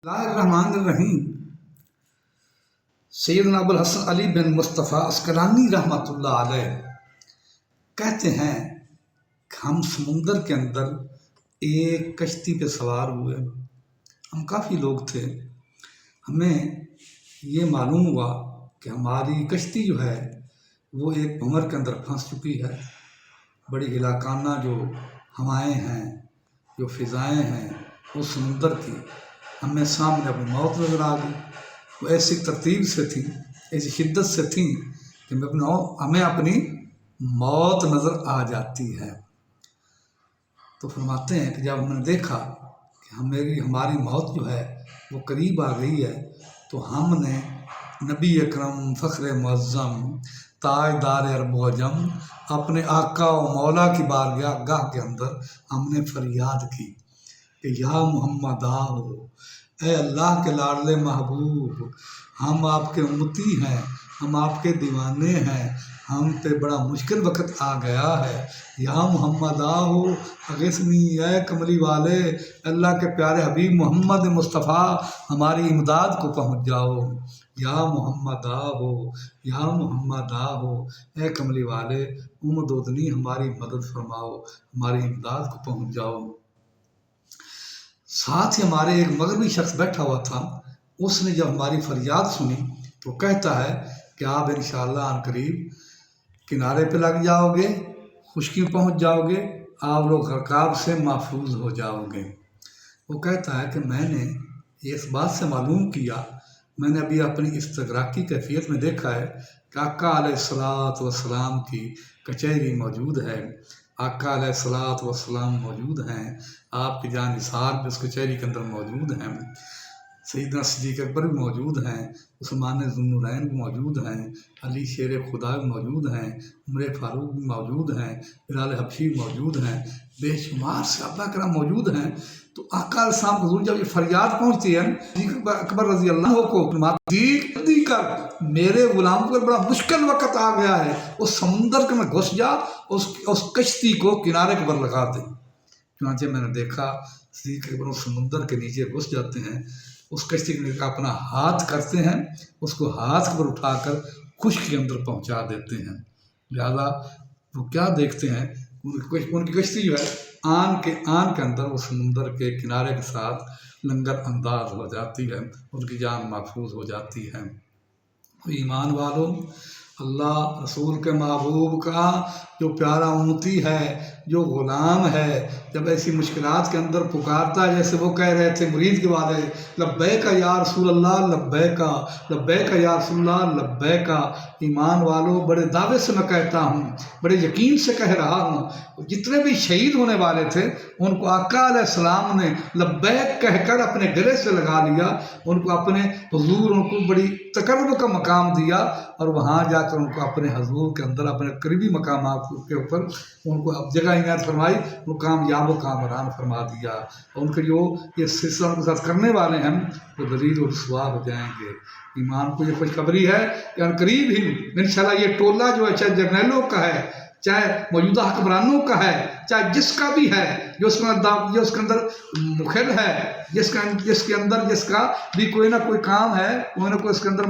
Bismillahirrahmanirrahim। सैयदना अबुल हसन अली बिन मुस्तफ़ा अस्कलानी रहमतुल्लाह अलैह कहते हैं कि हम समुंदर के अंदर एक कश्ती पे सवार हुए। हम काफ़ी लोग थे। हमें ये मालूम हुआ कि हमारी कश्ती जो है वो एक भंवर के अंदर फंस चुकी है। बड़ी हिलाकाना जो हवाएं हैं, जो फ़िज़ाएँ हैं, वो समुंदर की हमें सामने अपनी मौत नज़र आ गई। वो ऐसी तरतीब से थी, ऐसी शिद्दत से थी कि हमें अपनी मौत नज़र आ जाती है। तो फरमाते हैं कि जब हमने देखा कि हमारी मौत जो है वो करीब आ गई है, तो हमने नबी अकरम फ़ख्र मुअज़्ज़म ताजदार अरब व अजम अपने आका व मौला की बारगाह के अंदर हमने फरियाद की कि या मोहम्मद आओ, ए अल्लाह के लाडले महबूब, हम आपके उम्मती हैं, हम आपके दीवाने हैं, हम पे बड़ा मुश्किल वक्त आ गया है। या मोहम्मद आओ अगिस्नी, ए कमली वाले, अल्लाह के प्यारे हबीब मोहम्मद मुस्तफ़ा हमारी इमदाद को पहुँच जाओ। या मोहम्मद आओ, या मोहम्मद आओ, ए कमली वाले, उमदोदनी हमारी मदद फरमाओ, हमारी इमदाद को पहुँच जाओ। साथ ही हमारे एक मगरबी शख्स बैठा हुआ था। उसने जब हमारी फरियाद सुनी तो कहता है कि आप इंशाअल्लाह अनकरीब किनारे पे लग जाओगे, खुशकी पहुंच जाओगे, आप लोग हरकाब से महफूज हो जाओगे। वो कहता है कि मैंने इस बात से मालूम किया, मैंने अभी अपनी इस्तगराकी कैफियत में देखा है कि आका अलैहिस्सलातु वस्सलाम की कचहरी मौजूद है, आका अलैहिस्सलातु वस्सलाम मौजूद हैं, आपके जानिसार भी उस कचहरी के अंदर मौजूद हैं, सैयदना सिद्दीक़ अकबर भी मौजूद हैं, उस्मान ज़ुन्नुरैन भी मौजूद हैं, अली शेर खुदा भी मौजूद हैं, उमर फ़ारूक भी मौजूद हैं, बिलाल हबशी भी मौजूद हैं, बेशुमार सहाबा किराम मौजूद हैं। तो आका अलैहिस्सलाम हुज़ूर जब ये फरियाद पहुँचती है सिद्दीक़ अकबर रज़ी अल्लाह को, जल्दी कर, मेरे गुलाम पर बड़ा मुश्किल वक्त आ गया है, उस समुंदर के में घुस जा, उस कश्ती को किनारे पर लगा दे। चुनांचे मैंने देखा सिद्दीक़ अकबर उस समुंदर के नीचे घुस जाते हैं, उस कश्ती के अपना हाथ करते हैं, उसको हाथ पर उठाकर खुश्क के अंदर पहुंचा देते हैं। लिहाजा वो क्या देखते हैं, उनकी कश्ती जो है आन के अंदर वो समुंदर के किनारे के साथ लंगर अंदाज हो जाती है, उनकी जान महफूज हो जाती है। ईमान वालों, अल्लाह रसूल के महबूब का जो प्यारा उम्मती है, जो ग़ुलाम है, जब ऐसी मुश्किलात के अंदर पुकारता है, जैसे वो कह रहे थे मुरीद के वाले, लब्बैका या रसूल अल्लाह, लब्बैका, लब्बैका या रसूल अल्लाह, लब्बैका। ईमान वालों, बड़े दावे से मैं कहता हूँ, बड़े यकीन से कह रहा हूँ, जितने भी शहीद होने वाले थे उनको आका अलैहिस्सलाम ने लब्बैक कहकर अपने गले से लगा लिया, उनको अपने हुजूर, उनको बड़ी तकर्रुब का मकाम दिया, और वहाँ जाकर उनको अपने हुजूर के अंदर अपने करीबी मकामात के ऊपर उनको अब जगह इनायत फरमाई, वो कामयाब व कामरान फरमा दिया। और उनके जो ये सिलसिला उनके साथ करने वाले हैं वो दलील और रुसवा हो जाएंगे। ईमान को ये खुशखबरी है कि अनकरीब ही इंशाअल्लाह ये टोला जो है, चाहे जर्नैलों का है, चाहे मौजूदा हुक्मरानों का है, चाहे जिसका भी है, जो उसके अंदर मुखिल है, जिसके अंदर जिसका भी कोई ना कोई काम है, कोई ना कोई उसके अंदर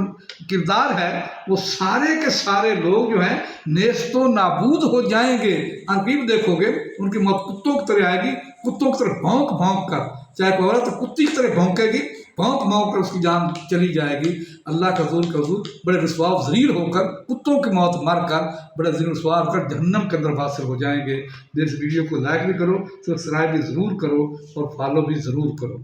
किरदार है, वो सारे के सारे लोग जो हैं नेस्तो नाबूद हो जाएंगे। अनकरीब देखोगे उनकी मौत कुत्तों की तरह आएगी, कुत्तों की तरह भौंक भौंक कर, चाहे कोई औरत कुत्ती की तरह भौंकेगी, भौंक भौंक कर उसकी जान चली जाएगी। अल्लाह का हुजूर बड़े रुसवा ज़लील होकर, कुत्तों की मौत मर कर, बड़े ज़लील रुसवा होकर जहन्नम के अंदर वासिल हो जाएंगे। इस वीडियो को लाइक भी करो, सब्सक्राइब भी ज़रूर करो और फॉलो भी ज़रूर करो।